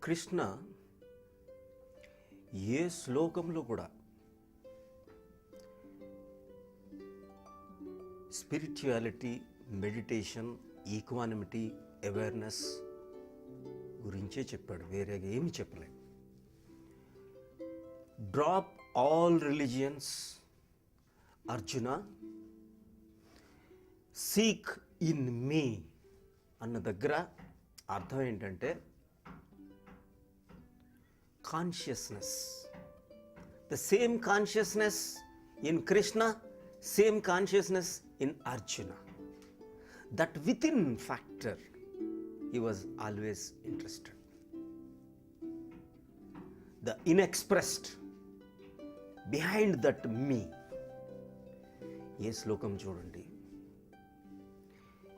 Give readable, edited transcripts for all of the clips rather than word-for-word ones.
కృష్ణ ఏ శ్లోకంలో కూడా spirituality, meditation, equanimity, awareness గురించే చెప్పాడు, వేరేగా ఏమి చెప్పలేదు. Drop all religions Arjuna, seek in me అన్న దగ్గర అర్థం ఏంటంటే consciousness, the same consciousness in Krishna, same consciousness in Arjuna. That with in factor he was always interested. The unexpressed behind that me. ఏ శ్లోకం చూడండి,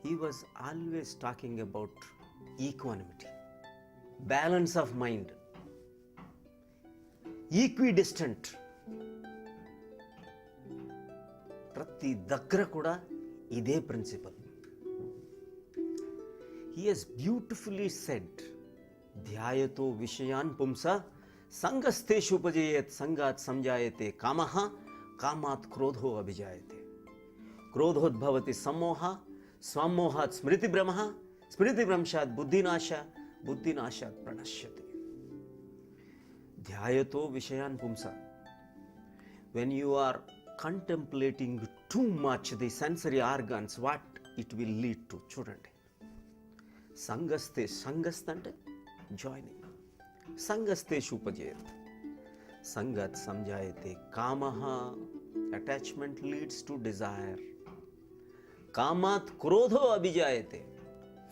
he was always talking about equanimity, balance of mind, equidistant. ప్రతి దగ్గర కూడా ఇదే principle. He has beautifully said, ధ్యాయతో విషయాన్ పుంస సంగస్తేషు ఉపజయేత్ సంగాత్ సంజాయతే కామః కామాత్ క్రోధో అభిజాయతే. క్రోధోద్భవతి సమ్మోహ, స్వమోహాత్ స్మృతిభ్రమః, స్మృతిభ్రంశాత్ బుద్ధినాశ, బుద్ధినాశాత్ ప్రణశ్యతి. ధ్యాయతో విషయాన్ పుంస. When you are contemplating too much the sensory organs, what it will lead to? చూడండి, సంగస్తే, సంగస్త్ అంటే జాయినింగ్, సంగస్తేషు ఉపజయేత్ సంగత్ సంజాయతే కామః, అటాచ్మెంట్ లీడ్స్ టు డిజైర్, కామాత్ క్రోధో అభిజాయతే,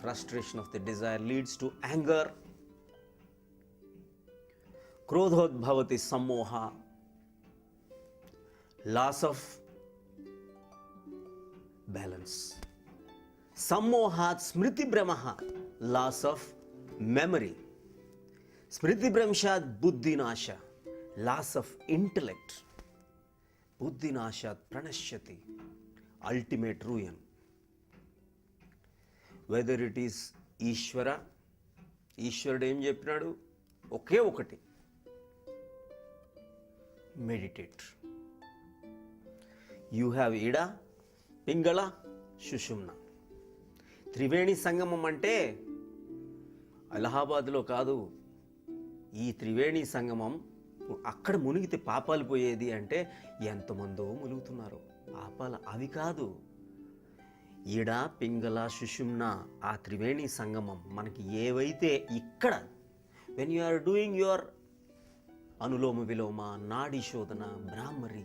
frustration of the desire leads to anger, క్రోధోద్భవతి సమ్మోహ, లాస్ ఆఫ్ బ్యాలెన్స్, సమ్మోహాత్ స్మృతిభ్రమః, లాస్ ఆఫ్ మెమరీ, స్మృతిభ్రంశాత్ బుద్ధినాశ, లాస్ ఆఫ్ ఇంటలెక్ట్, బుద్ధినాశాత్ ప్రణశ్యతి, ultimate ruin. Whether it is Ishwara, ఈశ్వరుడు ఏం చెప్పినాడు? ఒకే ఒకటి, మెడిటేట్. యూ హ్యావ్ ఇడ, పింగళ, సుషుమ్న. త్రివేణి సంగమం అంటే అలహాబాద్లో కాదు. ఈ త్రివేణి సంగమం అక్కడ మునిగితే పాపాలు పోయేది అంటే ఎంతమందో మునుగుతున్నారు. పాపాలు అవి కాదు, ఈడ, పింగళ, సుషుమ్న, ఆ త్రివేణి సంగమం మనకి ఏవైతే ఇక్కడ when you are doing your anuloma viloma, nadi shodhana, bhramari,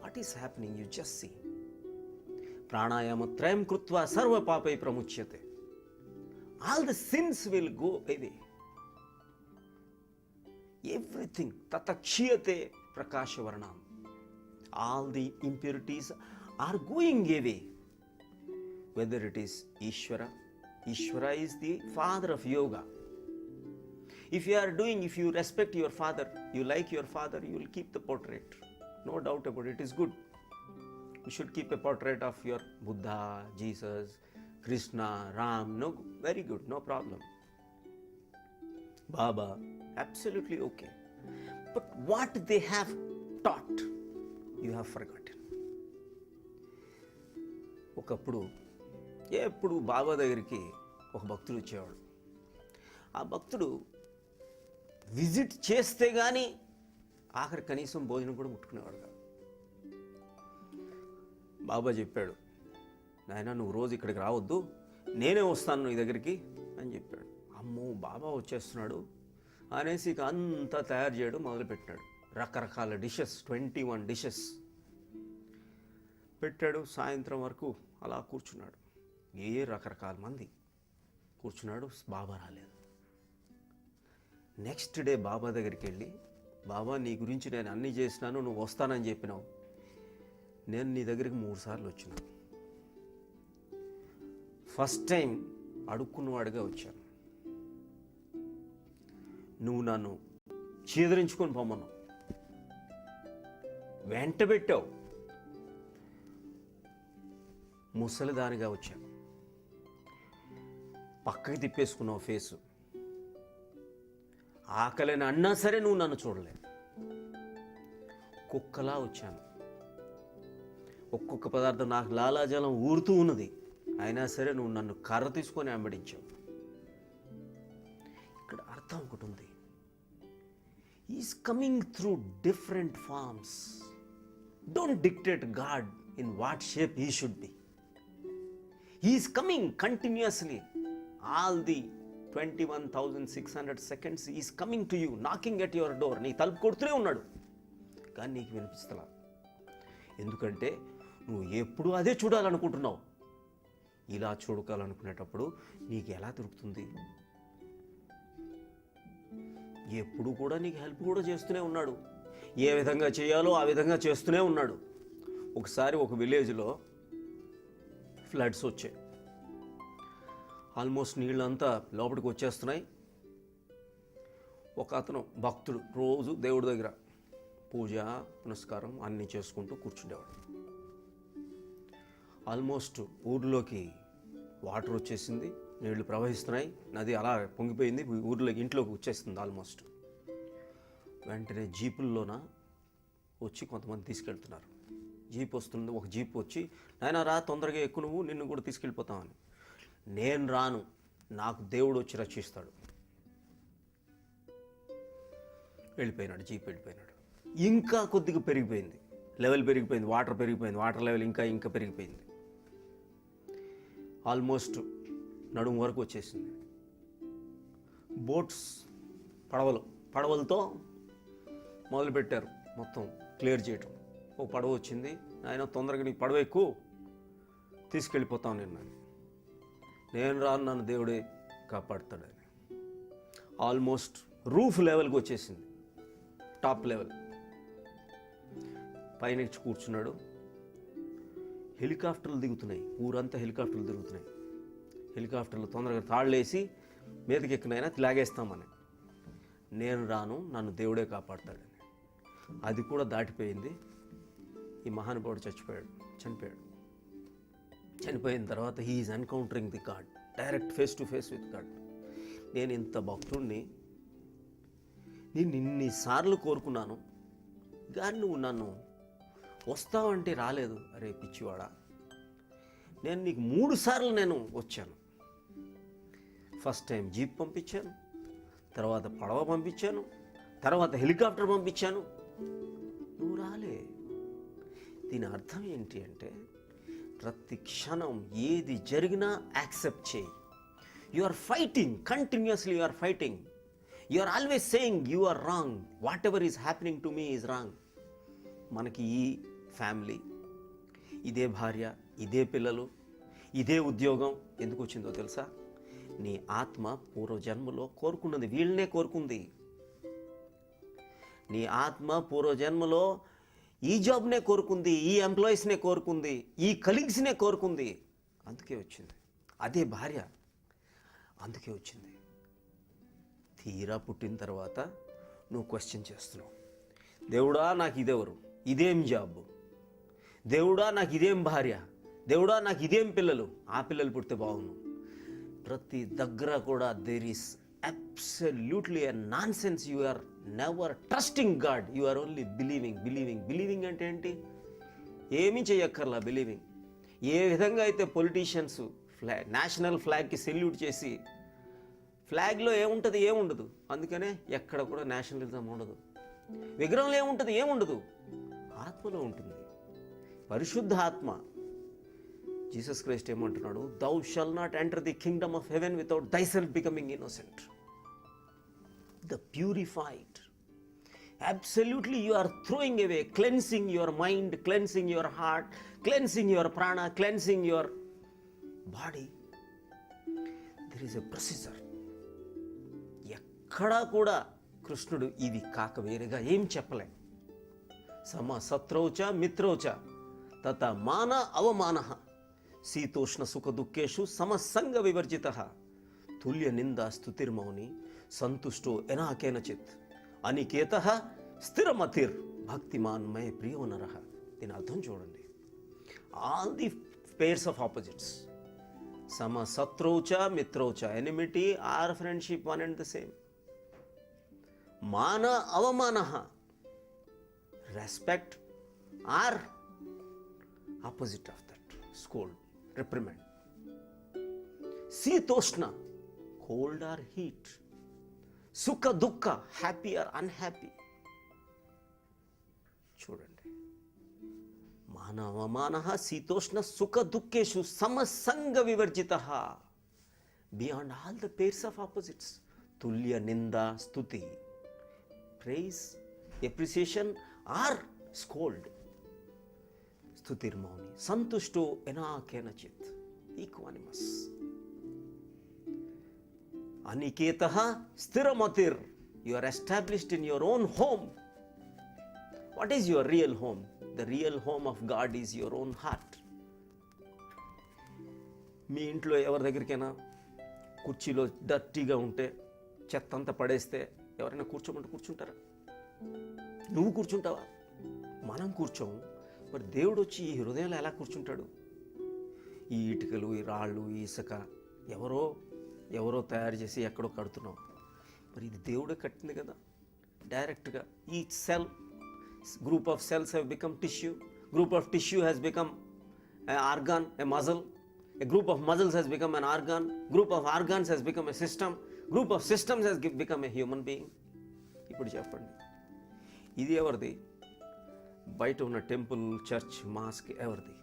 what is happening? You just see. ప్రాణాయామ త్రయం కృత్వా సర్వ పాపై ప్రముచ్యతే. All the sins will go away. Everything tatakshiyate prakashavaranam. All the impurities are going away. Whether it is Ishvara, Ishvara is the father of yoga. If you respect your father, you like your father, you will keep the portrait. No doubt about it, it is good. You should keep a portrait of your Buddha, Jesus, Krishna, Ram. No, very good, no problem. Baba, absolutely okay. But what they have taught, you have forgotten. ఒకప్పుడు ఎప్పుడు బాబా దగ్గరికి ఒక భక్తుడు వచ్చేవాడు. ఆ భక్తుడు visit చేస్తే కానీ ఆఖరి కనీసం భోజనం కూడా ముట్టుకునేవాడు కాదు. బాబా చెప్పాడు, నాయన నువ్వు రోజు ఇక్కడికి రావద్దు, నేనే వస్తాను నీ దగ్గరికి అని చెప్పాడు. అమ్మో బాబా వచ్చేస్తున్నాడు అనేసి ఇక అంతా తయారు చేయడం మొదలుపెట్టాడు. రకరకాల డిషెస్, 21 డిషెస్ పెట్టాడు. సాయంత్రం వరకు అలా కూర్చున్నాడు. రకరకాల మంది కూర్చున్నాడు. బాబా రాలేదు. నెక్స్ట్ డే బాబా దగ్గరికి వెళ్ళి, బాబా నీ గురించి నేను అన్నీ చేసినాను, నువ్వు వస్తానని చెప్పినావు, నేను నీ దగ్గరికి 3 సార్లు వచ్చినాను. ఫస్ట్ టైం అడుక్కున్నవాడిగా వచ్చాను, నువ్వు నన్ను చీదరించుకొని పొమ్మన్నావు, వెంట పెట్టావు, ముసలిదానిగా వచ్చాను, పక్కకి తిప్పేసుకున్నావు ఫేసు, ఆకలిని అన్నా సరే నువ్వు నన్ను చూడలేవు. కుక్కలా వచ్చాను, ఒక్కొక్క పదార్థం నాకు లాలాజలం ఊరుతూ ఉన్నది, అయినా సరే నువ్వు నన్ను కర్ర తీసుకొని వెంబడించావు. ఇక్కడ అర్థం ఒకటి ఉంది, is coming through different forms. Don't dictate God in what shape he should be. He is coming continuously all the 21,600 seconds is coming to you, knocking at your door. నీ తలుపు కొడుతూనే ఉన్నాడు, కానీ నీకు వినిపిస్తలా. ఎందుకంటే నువ్వు ఎప్పుడు అదే చూడాలనుకుంటున్నావు. ఇలా చూడాలనుకునేటప్పుడు నీకు ఎలా దొరుకుతుంది? ఎప్పుడు కూడా నీకు హెల్ప్ కూడా చేస్తూనే ఉన్నాడు, ఏ విధంగా చేయాలో ఆ విధంగా చేస్తూనే ఉన్నాడు. ఒకసారి ఒక విలేజ్లో ఫ్లడ్స్ వచ్చాయి, ఆల్మోస్ట్ నీళ్ళంతా లోపలికి వచ్చేస్తున్నాయి. ఒక అతను భక్తుడు రోజు దేవుడి దగ్గర పూజ పునస్కారం అన్నీ చేసుకుంటూ కూర్చుండేవాడు. ఆల్మోస్ట్ ఊర్లోకి వాటర్ వచ్చేసింది, నీళ్లు ప్రవహిస్తున్నాయి, నది అలా పొంగిపోయింది, ఊర్లోకి ఇంట్లోకి వచ్చేస్తుంది ఆల్మోస్ట్. వెంటనే జీపుల్లోన వచ్చి కొంతమంది తీసుకెళ్తున్నారు. జీప్ వస్తుంది, ఒక జీప్ వచ్చి, నాయనా రా తొందరగా ఎక్కువ, నువ్వు నిన్ను కూడా తీసుకెళ్ళిపోతామని. నేను రాను, నాకు దేవుడు వచ్చి రక్షిస్తాడు. వెళ్ళిపోయినాడు, జీప్ వెళ్ళిపోయినాడు. ఇంకా కొద్దిగా పెరిగిపోయింది, లెవెల్ పెరిగిపోయింది, వాటర్ పెరిగిపోయింది, వాటర్ లెవెల్ ఇంకా పెరిగిపోయింది. ఆల్మోస్ట్ నడుము వరకు వచ్చేసింది. బోట్స్ పడవలతో మొదలుపెట్టారు మొత్తం క్లియర్ చేయటం. ఓ పడవ వచ్చింది, ఆయన తొందరగా నీకు పడవ ఎక్కువ, తీసుకెళ్ళిపోతాం నేను రాను, నన్ను దేవుడే కాపాడుతాడని. ఆల్మోస్ట్ రూఫ్ లెవెల్కి వచ్చేసింది, టాప్ లెవెల్. పైనుంచి కూర్చున్నాడు. హెలికాప్టర్లు దిగుతున్నాయి, ఊరంతా హెలికాప్టర్లు తిరుగుతున్నాయి. హెలికాప్టర్లు తొందరగా తాళ్ళేసి మీదకి ఎక్కినైనా లాగేస్తామని. నేను రాను, నన్ను దేవుడే కాపాడతాడని. అది కూడా దాటిపోయింది. ఈ మహానుభావుడు చనిపోయాడు. చనిపోయిన తర్వాత he is encountering the God, direct face to face with God. నేను ఇంత భక్తుడిని, నేను ఇన్నిసార్లు కోరుకున్నాను, కానీ నువ్వు నన్ను వస్తావంటే రాలేదు. అరే పిచ్చివాడా, నేను నీకు 3 సార్లు నేను వచ్చాను. ఫస్ట్ టైం జీప్ పంపించాను, తర్వాత పడవ పంపించాను, తర్వాత హెలికాప్టర్ పంపించాను, నువ్వు రాలే. దీని అర్థం ఏంటి అంటే, ప్రతి క్షణం ఏది జరిగినా యాక్సెప్ట్ చేయి. You are fighting, continuously you are fighting. You are always saying you are wrong, whatever is happening to me is wrong. మనకి ఈ ఫ్యామిలీ, ఇదే భార్య, ఇదే పిల్లలు, ఇదే ఉద్యోగం ఎందుకు వచ్చిందో తెలుసా? నీ ఆత్మ పూర్వజన్మలో కోరుకున్నది, వీళ్ళనే కోరుకుంది. నీ ఆత్మ పూర్వజన్మలో ఈ జాబ్నే కోరుకుంది, ఈ ఎంప్లాయీస్నే కోరుకుంది, ఈ కలీగ్స్నే కోరుకుంది. అందుకే వచ్చింది. అదే భార్య, అందుకే వచ్చింది. తీరా పుట్టిన తర్వాత నువ్వు క్వశ్చన్ చేస్తున్నావు, దేవుడా నాకు ఇదెవరు, ఇదేం జాబ్, దేవుడా నాకు ఇదేం భార్య, దేవుడా నాకు ఇదేం పిల్లలు, ఆ పిల్లలు పుడితే బాగును. ప్రతి దగ్గర కూడా there is absolutely a nonsense. You are never trusting God, you are only believing అంటే ఏంటి? ఏమీ చేయక్కర్లా బిలీవింగ్. ఏ విధంగా అయితే పొలిటీషియన్స్ నేషనల్ ఫ్లాగ్కి సెల్యూట్ చేసి, ఫ్లాగ్లో ఏముండదు, అందుకనే ఎక్కడ కూడా నేషనలిజం ఉండదు. విగ్రహంలో ఏముండదు, ఆత్మలో ఉంటుంది, పరిశుద్ధ ఆత్మ. జీసస్ క్రైస్ట్ ఏమంటున్నాడు? Thou shall not enter the kingdom of heaven without thyself becoming innocent. The purified. Absolutely, you are throwing away, cleansing your mind, cleansing your heart, cleansing your prana, cleansing your body. There is a procedure. ఎక్కడా కూడా కృష్ణుడు ఇది కాక వేరేగా ఏం చెప్పలే. సమ శత్రౌచ మిత్రౌచ తత మాన అవమాన శీతోష్ణ సుఖ దుఃఖేషు సమసంగ వివర్జిత తుల్య నిందా స్తుతిర్మౌని సంతుష్టో ఎనాకేనచిత్ అనికేత స్థిరమతిర్ భక్తిమాన్ మై ప్రియో నరః. దీని అర్థం చూడండి. All the pairs of opposites, సమ శత్రౌచ మిత్రౌచ, enmity or friendship one and the same. మాన అవమాన, respect or opposite of that, scold, reprimand. శీతోష్ణ, కోల్డ్ ఆర్ హీట్. సుఖ దుఃఖ, హ్యాపీ ఆర్ అన్హ్యాపీ. చూడండి, మాన అవమాన శీతోష్ణ సుఖ దుఃఖేషు సమసంగ వివర్జిత, beyond all the pairs of opposites. తుల్య నింద స్తుతి, ప్రైజ్, ఎప్రిసియేషన్ ఆర్ స్కోల్డ్. స్తుతిర్మౌని, సంతుష్టో ఎనాకేనచిత్, ఈక్వానిమస్. అనికేతః స్థిరమతిర్, you are established in your own home. What is your real home? The real home of God is your own heart. మీ ఇంట్లో ఎవరి దగ్గరికైనా కుర్చీలో డర్టీగా ఉంటే, చెత్త అంతా పడేస్తే ఎవరైనా కూర్చోమంటే కూర్చుంటారా? నువ్వు కూర్చుంటావా? మనం కూర్చోం. మరి దేవుడు వచ్చి ఈ హృదయంలో ఎలా కూర్చుంటాడు? ఈ ఇటుకలు, ఈ రాళ్ళు, ఈ ఇసుక ఎవరో తయారు చేసి ఎక్కడో కడుతున్నాం. మరి ఇది దేవుడే కట్టింది కదా డైరెక్ట్గా. ఈ cell, group of cells have become tissue, group of tissue has become organ, A muscle, a group of muscles has become an organ, group of organs has become a system, group of systems has become a human being. ఇప్పుడు చెప్పండి, ఇది ఎవరిది? బయట ఉన్న temple, church, mask ఎవరిది?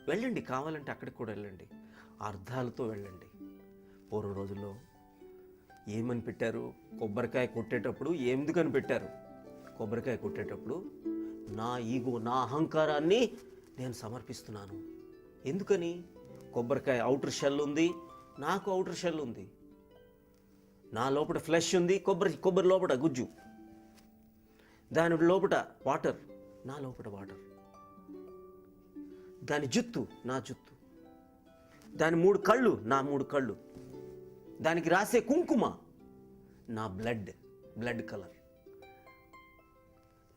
వెళ్ళండి, కావాలంటే అక్కడికి కూడా వెళ్ళండి, అర్థాలతో వెళ్ళండి. పూర్వ రోజుల్లో ఏమని పెట్టారు? కొబ్బరికాయ కొట్టేటప్పుడు ఎందుకని పెట్టారు? కొబ్బరికాయ కొట్టేటప్పుడు నా ఈగో, నా అహంకారాన్ని నేను సమర్పిస్తున్నాను. ఎందుకని? కొబ్బరికాయ అవుటర్ షెల్ ఉంది, నాకు అవుటర్ షెల్ ఉంది. నా లోపల ఫ్లెష్ ఉంది, కొబ్బరి లోపల గుజ్జు, దాని లోపల వాటర్, నా లోపల వాటర్. దాని జుత్తు, నా జుత్తు. దాని 3 కళ్ళు, నా 3 కళ్ళు. దానికి రాసే కుంకుమ, నా బ్లడ్ కలర్.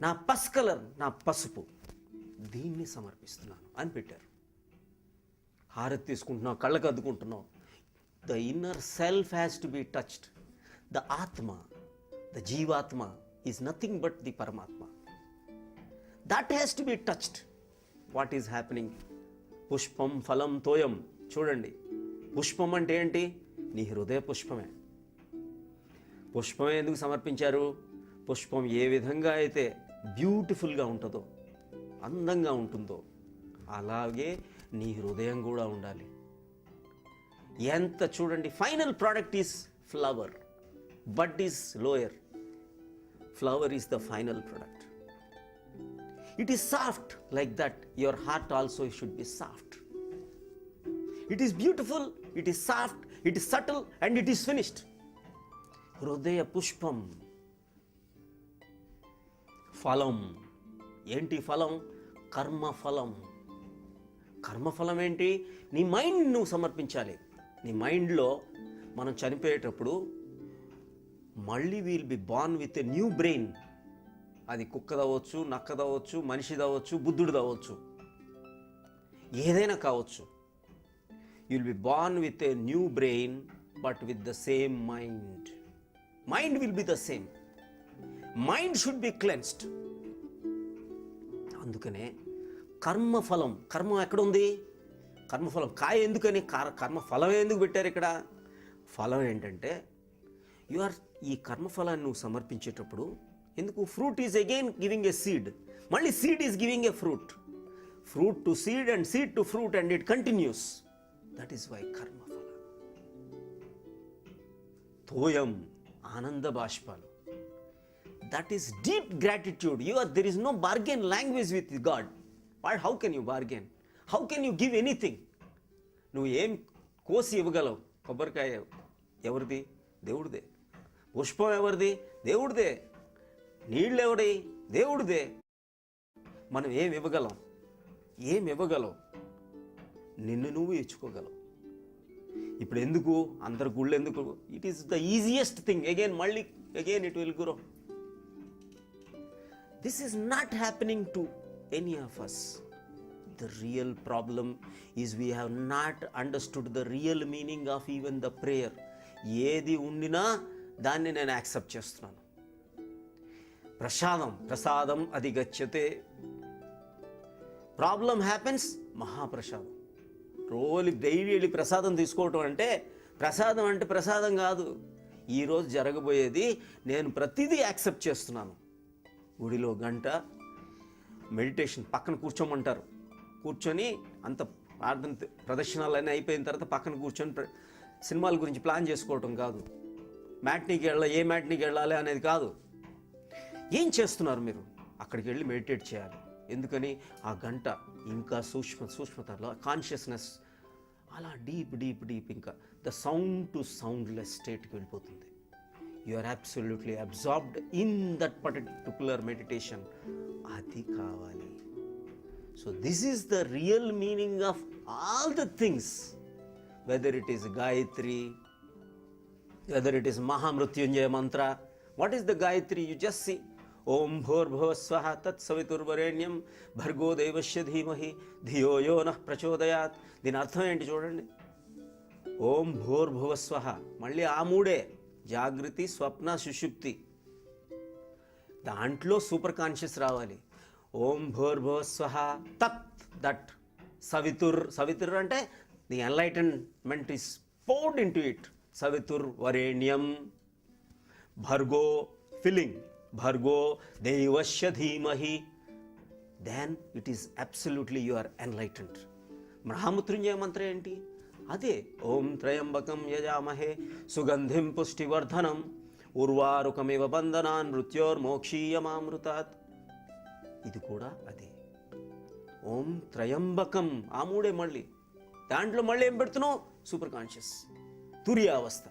నా పస్ కలర్, నా పసుపు. దీన్ని సమర్పిస్తున్నాను అని పెట్టారు. హారతి తీసుకుంటున్నావు, కళ్ళకు అద్దుకుంటున్నావు. The inner self has to be touched. The atma, the jivatma is nothing but the paramatma. That has to be touched. What is happening? పుష్పం ఫలం తోయం. చూడండి, పుష్పం అంటే ఏంటి? నీ హృదయ పుష్పమే. పుష్పమే ఎందుకు సమర్పించారు? పుష్పం ఏ విధంగా అయితే బ్యూటిఫుల్గా ఉంటుందో, అందంగా ఉంటుందో, అలాగే నీ హృదయం కూడా ఉండాలి. ఎంత చూడండి, final product is flower, bud is lower, flower is the final product. It is soft, like that your heart also should be soft. It is beautiful, it is soft, it is subtle and it is finished. హృదయ పుష్పం. ఫలం ఏంటి? ఫలం కర్మఫలం. కర్మఫలం ఏంటి? నీ mind నువ్వు సమర్పించాలి. నీ మైండ్లో మనం చనిపోయేటప్పుడు మళ్ళీ will be born with a new brain. అది కుక్కదవచ్చు, నక్కదవచ్చు, మనిషిదవచ్చు, బుద్ధుడిదవచ్చు, ఏదైనా కావచ్చు. You'll be born with a new brain but with the same mind. Mind will be the same. Mind should be cleansed. అందుకనే కర్మఫలం. కర్మ ఎక్కడుంది? కర్మఫలం కాయ ఎందుకని? కర్మఫలం ఎందుకు పెట్టారు ఇక్కడ? ఫలం ఏంటంటే ఈ కర్మఫలాన్ని నువ్వు సమర్పించేటప్పుడు ఎందుకు? Fruit is again giving a seed, మళ్ళీ seed is giving a fruit, fruit to seed and seed to fruit and it continues. That is why కర్మఫలం. తోయం ఆనంద బాష్పాలు. That is deep gratitude. There is no bargain language with God. How can you bargain? How can you give anything? నువ్వు ఏం కోసి ఇవ్వగలవు? కొబ్బరికాయ ఎవరిది? దేవుడిదే. పుష్పం ఎవరిది? దేవుడిదే. నీళ్ళు ఎవడి? దేవుడిదే. మనం ఏం ఇవ్వగలం? నిన్ను నువ్వు ఇచ్చుకోగలవు. ఇప్పుడు ఎందుకు అందరు గుళ్ళు ఎందుకు? It is the easiest thing. Again it will grow. This is not happening to any of us. The real problem is we have not understood the real meaning of even the prayer. ఏది ఉండినా దాన్ని నేను accept చేస్తున్నాను. ప్రసాదం అధిగచ్చతే. Problem happens, మహాప్రసాదం. రోజు daily వెళ్ళి ప్రసాదం తీసుకోవటం అంటే ప్రసాదం కాదు. ఈరోజు జరగబోయేది నేను ప్రతిదీ యాక్సెప్ట్ చేస్తున్నాను. గుడిలో గంట మెడిటేషన్ పక్కన కూర్చోమంటారు. కూర్చొని అంత ప్రార్థన ప్రదర్శనలన్నీ అయిపోయిన తర్వాత పక్కన కూర్చొని సినిమాల గురించి ప్లాన్ చేసుకోవటం కాదు. ఏ మ్యాట్నీకి వెళ్ళాలి అనేది కాదు. ఏం చేస్తున్నారు మీరు? అక్కడికి వెళ్ళి మెడిటేట్ చేయాలి. ఎందుకని? ఆ గంట ఇంకా సూక్ష్మతలో కాన్షియస్నెస్ అలా డీప్ ఇంకా ద సౌండ్ టు సౌండ్లెస్ స్టేట్కి వెళ్ళిపోతుంది. You are absolutely absorbed in that particular meditation. అది కావాలి. So this is the real meaning of all the things, whether it is Gayatri, whether it is Mahamrutyunjaya mantra. What is the Gayatri? You just see Om Bhurбhuva Swaha Tat Saviturvarenyam Bhargo Devasya Dhimahi Dhiyo Yo Nah Prachodayat. దీని అర్థం ఏంటి చూడండి. ఓం భూర్భువ స్వహ, మళ్ళీ ఆ మూడే, జాగృతి, స్వప్న, సుషుప్తి. దాంట్లో సూపర్ కాన్షియస్ రావాలి. ఓం భూర్భువ స్వహ తత్, దట్ సవితుర్ అంటే the enlightenment is poured into it. సవితుర్వరేణ్యం భర్గో, ఫిల్లింగ్, భర్గో దేవస్య ధీమహి. Then it is absolutely you are enlightened. Mahamrityunjaya మంత్రం ఏంటి? అదే ఓం త్రయంబకం యజామహే సుగంధిం పుష్టివర్ధనం ఉర్వారుకమివ బంధనాన్ మృత్యోర్మోక్షీయమామృతాత్. ఇది కూడా అదే. ఓం త్రయంబకం, ఆ మూడే. మళ్ళీ దాంట్లో మళ్ళీ ఏం పెడుతున్నావు? సూపర్ కాన్షియస్, తుర్యావస్థ.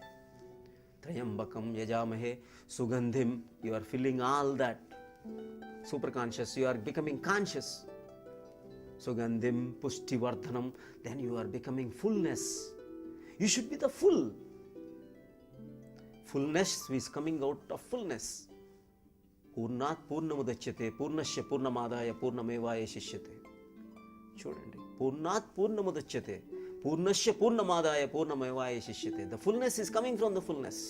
త్రయంబకం యజామహే సుగంధిం, you are filling all that super conscious, you are becoming conscious. సుగంధిం పుష్టివర్ధనం, then you are becoming fullness. You should be the fullness is coming out of fullness. పూర్ణాత్ పూర్ణముదచ్యతే పూర్ణస్య పూర్ణమాదాయ పూర్ణమేవాయ శిష్యతే. చూడండి, పూర్ణాత్ పూర్ణముదచ్యతే పూర్ణస్య పూర్ణమాదాయ పూర్ణమేవాయ శిష్యతే. The fullness is coming from the fullness.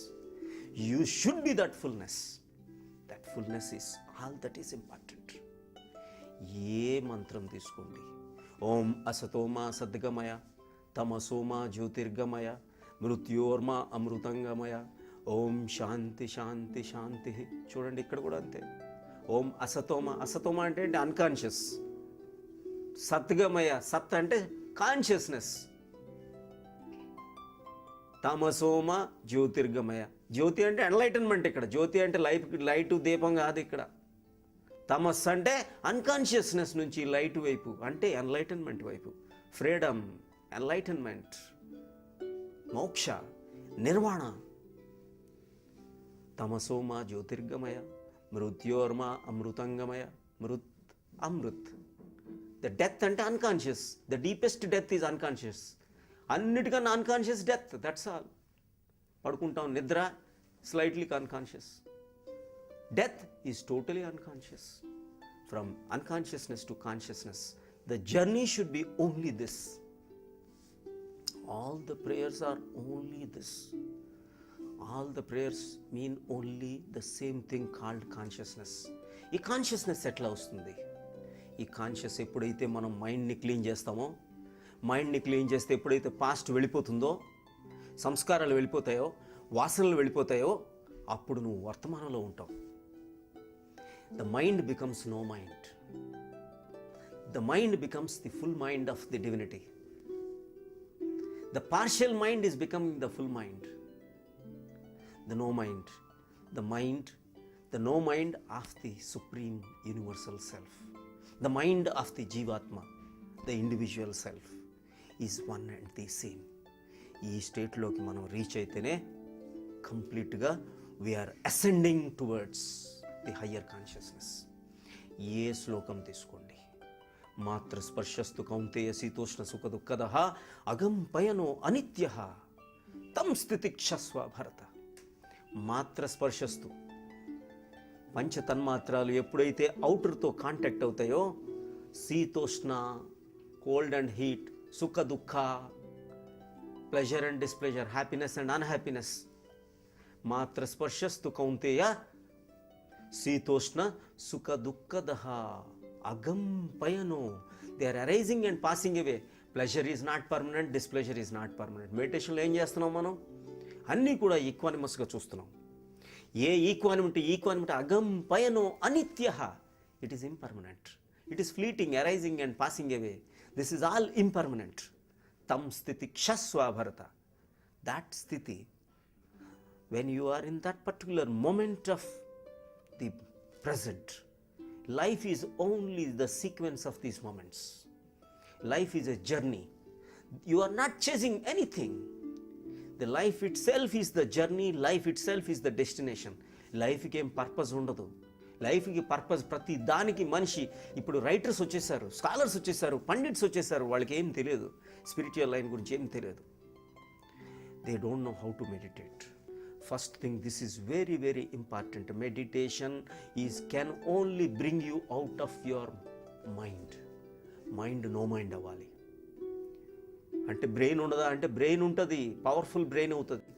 You should be that fullness. That fullness is all that is important. ఏ మంత్రం తీసుకోండి, ఓం అసతోమా సద్గమయ తమసోమా జ్యోతిర్గమయ మృత్యోర్మా అమృతంగమయ ఓం శాంతి శాంతి శాంతి. చూడండి, ఇక్కడ కూడా అంతే. ఓం అసతోమ, అసతోమ అంటే అన్కాన్షియస్. సద్గమయ, సత్ అంటే కాన్షియస్నెస్. తమసోమ జ్యోతిర్గమయ, జ్యోతి అంటే ఎన్లైటన్మెంట్. ఇక్కడ జ్యోతి అంటే లైట్ దీపం కాదు. ఇక్కడ తమస్ అంటే అన్కాన్షియస్నెస్ నుంచి లైట్ వైపు, అంటే ఎన్లైటన్మెంట్ వైపు. ఫ్రీడమ్, ఎన్లైటన్మెంట్, మోక్ష, నిర్వాణ. తమసోమా జ్యోతిర్గమయ మృత్యోర్మా అమృతంగమయ అమృత్. ద డెత్ అంటే unconscious. The deepest death is unconscious. అన్నిటికన్నా అన్కాన్షియస్ డెత్, దట్స్ ఆల్. పడుకుంటాం, నిద్ర slightly unconscious. Death is totally unconscious. From unconsciousness to consciousness, the journey should be only this. All the prayers are only this. All the prayers mean only the same thing called consciousness. ఈ consciousness ఎట్లా వస్తుంది? ఈ conscious ఎప్పుడైతే మనం మైండ్ని clean చేస్తామో, మైండ్ని clean చేస్తే ఎప్పుడైతే పాస్ట్ వెళ్ళిపోతుందో, సంస్కారాలు వెళ్ళిపోతాయో, వాసనలు వెళ్ళిపోతాయో, అప్పుడు నువ్వు వర్తమానంలో ఉంటావు. The mind becomes no mind. The mind becomes the full mind of the divinity. The partial mind is becoming the full mind. The no mind. The no mind of the supreme universal self. The mind of the Jivatma, the individual self, is one and the same. ఈ స్టేట్లోకి మనం reach అయితేనే కంప్లీట్గా we are ascending towards the higher consciousness. ఏ శ్లోకం తీసుకోండి, మాత్ర స్పర్శస్తు కౌంతేయ శీతోష్ణ సుఖ దుఃఖదః అగం పయనో అనిత్యః తం స్థితిక్షస్వ భరత. మాత్ర స్పర్శస్తు, పంచతన్మాత్రాలు ఎప్పుడైతే అవుటర్తో కాంటాక్ట్ అవుతాయో, శీతోష్ణ, కోల్డ్ అండ్ హీట్, సుఖ దుఃఖ, pleasure and displeasure, happiness and unhappiness. మాత్ర స్పర్శస్తు కౌంతేయ శీతోష్ణ సుఖ దుఃఖదహ అగం పయనో, they are arising and passing away. Pleasure is not permanent, displeasure is not permanent. మెడిటేషన్లో ఏం చేస్తున్నాం మనం? అన్నీ కూడా ఈక్వానిమస్గా చూస్తున్నాం. ఏ ఈక్వానిమిటీ అగం పయనో అనిత్య, it is impermanent, it is fleeting, arising and passing away. This is all impermanent. తం స్థితి క్షస్వ భరత. దాట్ స్థితి, when you are in that particular moment of the present, life is only the sequence of these moments. Life is a journey. You are not chasing anything. The life itself is the journey, life itself is the destination. లైఫ్కి ఏం purpose ఉండదు. లైఫ్కి purpose ప్రతి దానికి మనిషి, ఇప్పుడు writers వచ్చేసారు, scholars వచ్చేసారు, పండిట్స్ వచ్చేసారు, వాళ్ళకి ఏం తెలియదు, స్పిరిచువల్ లైన్ గురించి ఏం తెలియదు. They don't know how to meditate. First thing, this is very, very important. Meditation can only bring you out of your mind. No mind అవ్వాలి. అంటే బ్రెయిన్ ఉండదా అంటే బ్రెయిన్ ఉంటుంది, పవర్ఫుల్ బ్రెయిన్ అవుతుంది,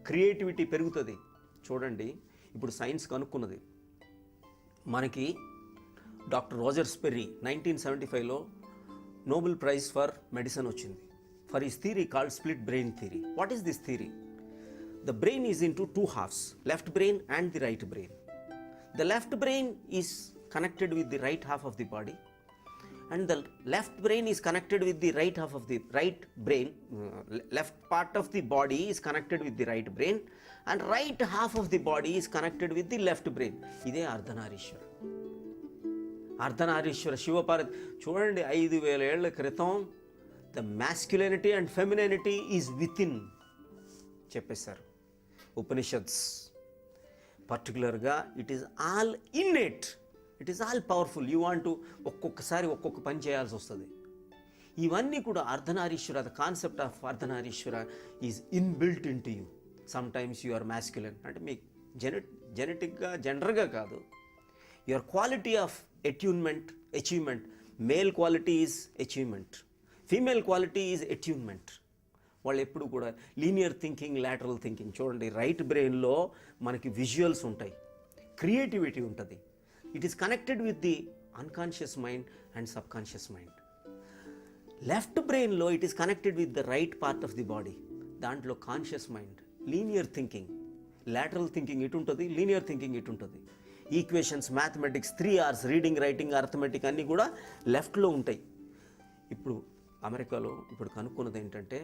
క్రియేటివిటీ పెరుగుతుంది. చూడండి, ఇప్పుడు సైన్స్ కనుక్కున్నది, మనకి డాక్టర్ రోజర్ స్పెర్రీ 1975లో నోబెల్ ప్రైజ్ ఫర్ మెడిసిన్ వచ్చింది, for his theory called split brain theory. What is this theory? The brain is into two halves, left brain and the right brain. The left brain is connected with the right half of the body, and the left brain is connected with the right half of the right brain. Left part of the body is connected with the right brain, and right half of the body is connected with the left brain. ఇదే అర్ధనారీశ్వర. అర్ధనారీశ్వర శివపార్వతి. చూడండి, 5000 ఏళ్ల క్రితం the masculinity and femininity is within చెప్పేశారు ఉపనిషత్స్. పర్టికులర్గా it is all innate, it is all powerful. You want to ఒక్కొక్కసారి ఒక్కొక్క పని చేయాల్సి వస్తుంది. ఇవన్నీ కూడా Ardhanarishvara, the concept of Ardhanarishvara is inbuilt into you. Sometimes you are masculine, అంటే మీ జెనెటిక్గా జెండర్గా కాదు, your quality of achievement. Male quality is achievement, female quality is attunement. వాళ్ళు ఎప్పుడు కూడా లీనియర్ థింకింగ్, లాటరల్ థింకింగ్. చూడండి, రైట్ బ్రెయిన్లో మనకి విజువల్స్ ఉంటాయి, క్రియేటివిటీ ఉంటుంది. It is connected with the unconscious mind and subconscious mind. Left బ్రెయిన్లో it is connected with the right part of the body. దాంట్లో conscious mind, linear thinking, lateral thinking ఇటు ఉంటుంది, linear thinking ఇటు ఉంటుంది. Equations, mathematics, 3 R's, reading, writing, arithmetic అన్నీ కూడా లెఫ్ట్లో ఉంటాయి. ఇప్పుడు అమెరికాలో ఇప్పుడు కనుక్కున్నది ఏంటంటే,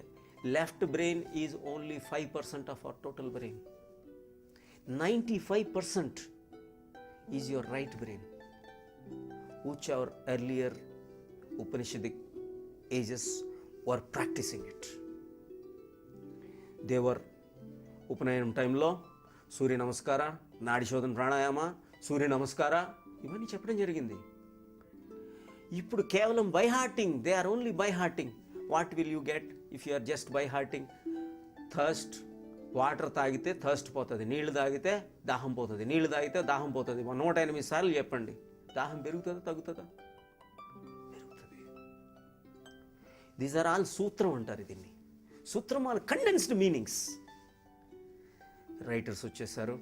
left brain is only 5% of our total brain. 95% is your right brain, which our earlier Upanishadic ages were practicing it. They were ఉపనయనం టైంలో సూర్య నమస్కార, నాడి శోధన ప్రాణాయామ, సూర్య నమస్కార ఇవన్నీ చెప్పడం జరిగింది. ఇప్పుడు కేవలం by hearting, they are only by hearting. What will you get if you are just by hearting? Thirst. Water తాగితే థర్స్ట్ పోతుంది, నీళ్లు తాగితే దాహం పోతుంది, నీళ్లు తాగితే దాహం పోతుంది. 108 సార్లు చెప్పండి. దాహం పెరుగుతుందా తగ్గుతుందా? పెరుగుతుంది. దీస్ ఆర్ ఆల్ సూత్రం అంటారు దీన్ని. సూత్రం ఆల్ కండెన్స్డ్ మీనింగ్స్. రైటర్స్ వచ్చేసారు,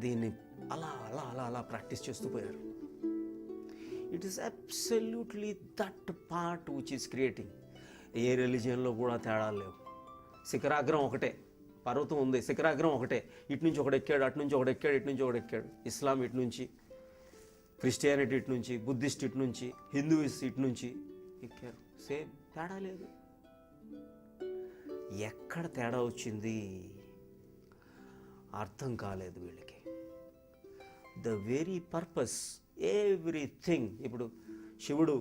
దీన్ని అలా అలా అలా అలా ప్రాక్టీస్ చేస్తూ పోయారు. It is absolutely that part which is creating. ఏ రిలీజియన్లో కూడా తేడాలు లేవు. శిఖరాగ్రం ఒకటే, పర్వతం ఉంది, శిఖరాగ్రం ఒకటే. ఇటు నుంచి ఒకడు ఎక్కాడు, అటు నుంచి ఒకడు ఎక్కాడు, ఇటు నుంచి ఒకడు ఎక్కాడు. ఇస్లాం ఇటు నుంచి, క్రిస్టియానిటీ ఇటు నుంచి, బుద్ధిస్ట్ ఇటు నుంచి, హిందూయిస్ ఇటు నుంచి ఎక్కారు. సేమ్, తేడా లేదు. ఎక్కడ తేడా వచ్చింది అర్థం కాలేదు వీళ్ళకి. The very purpose, everything. ఇప్పుడు శివుడు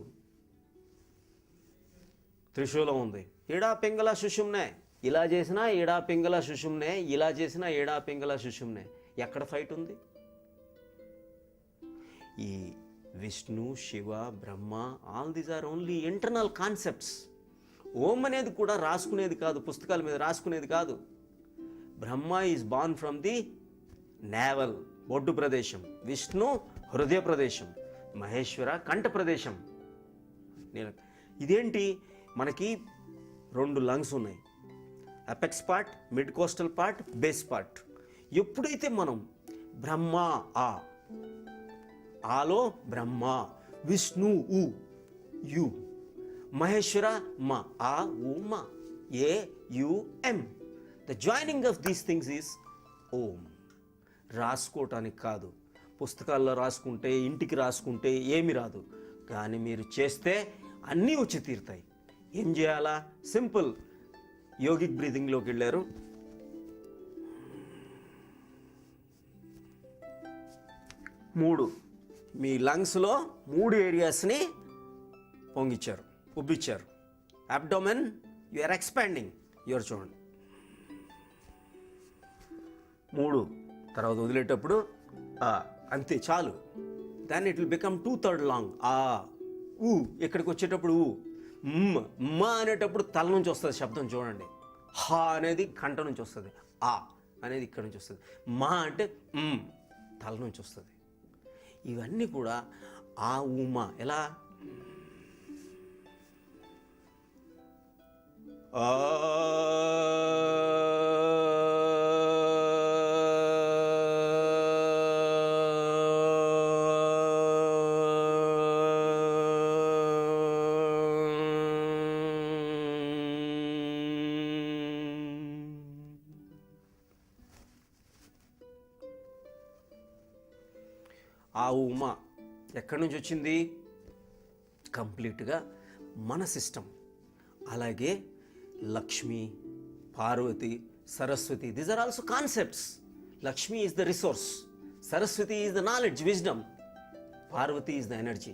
త్రిశూలం ఉంది, ఈడా పింగళ సుషుమ్నే, ఇలా చేసినా ఈడా పింగళ సుషుమ్నే, ఇలా చేసినా ఈడా పింగళ సుషుమ్నే. ఎక్కడ ఫైట్ ఉంది? ఈ Vishnu, Shiva, Brahma, all these are only internal concepts. Om అనేది కూడా రాసుకునేది కాదు, పుస్తకాల మీద రాసుకునేది కాదు. Brahma is born from the navel, బొడ్డు ప్రదేశం. విష్ణు హృదయ ప్రదేశం. మహేశ్వర కంఠ ప్రదేశం. ఇదేంటి, మనకి 2 లంగ్స్ ఉన్నాయి, apex part, mid costal part, base part. ఎప్పుడైతే మనం బ్రహ్మ ఆ ఆలో బ్రహ్మ, విష్ణు ఉ యు, మహేశ్వర మ ఆ ఉ మ A U M. The joining of these things is Om. రాసుకోవటానికి కాదు, పుస్తకాల్లో రాసుకుంటే ఇంటికి రాసుకుంటే ఏమి రాదు, కానీ మీరు చేస్తే అన్నీ వచ్చి తీరుతాయి. ఏం చేయాలా? సింపుల్. యోగిక్ బ్రీదింగ్లోకి వెళ్ళారు. మీ లంగ్స్లో 3 ఏరియాస్ని పొంగిచ్చారు, ఉబ్బిచ్చారు. Abdomen you are expanding. Your చూడండి 3. తర్వాత వదిలేటప్పుడు అంతే చాలు. దాన్ని ఇట్ విల్ బికమ్ 2/3 లాంగ్. ఊ ఇక్కడికి వచ్చేటప్పుడు మ అనేటప్పుడు తల నుంచి వస్తుంది శబ్దం చూడండి. హ అనేది కంట నుంచి వస్తుంది, ఆ అనేది ఇక్కడ నుంచి వస్తుంది, మా అంటే తల నుంచి వస్తుంది. ఇవన్నీ కూడా ఆ ఊమా ఎలా ఆ ఉమ ఎక్కడి నుంచి వచ్చింది? కంప్లీట్గా మన సిస్టమ్. అలాగే Lakshmi, Parvati, Saraswati, these are also concepts. Lakshmi is the resource, Saraswati is the knowledge, wisdom, Parvati is the energy.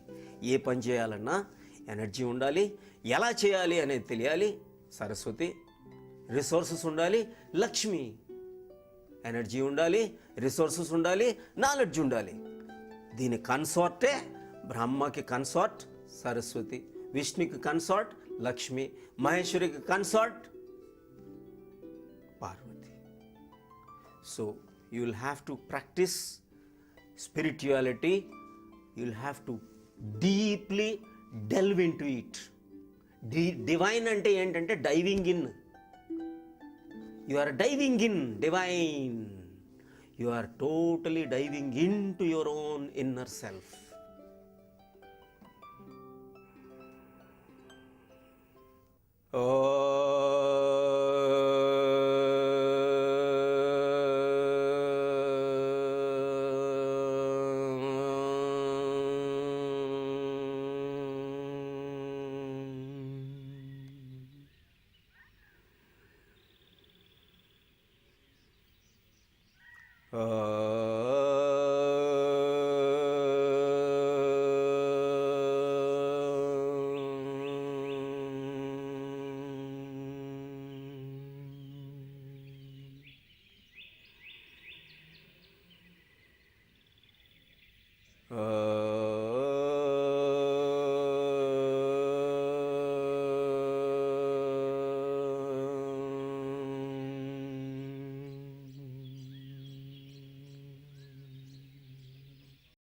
ఏ పని చేయాలన్నా ఎనర్జీ ఉండాలి, ఎలా చేయాలి అనేది తెలియాలి. సరస్వతి రిసోర్సెస్ ఉండాలి, లక్ష్మి ఎనర్జీ ఉండాలి, రిసోర్సెస్ ఉండాలి, నాలెడ్జ్ ఉండాలి. దీని కన్సార్టే బ్రహ్మకి కన్సార్ట్ సరస్వతి, విష్ణుకి కన్సార్ట్ లక్ష్మి, మహేశ్వరికి consort Parvati. So you will have to practice spirituality. You will have to deeply delve into it. Divine అంటే ఏంటంటే diving in. You are diving in divine. You are totally diving into your own inner self.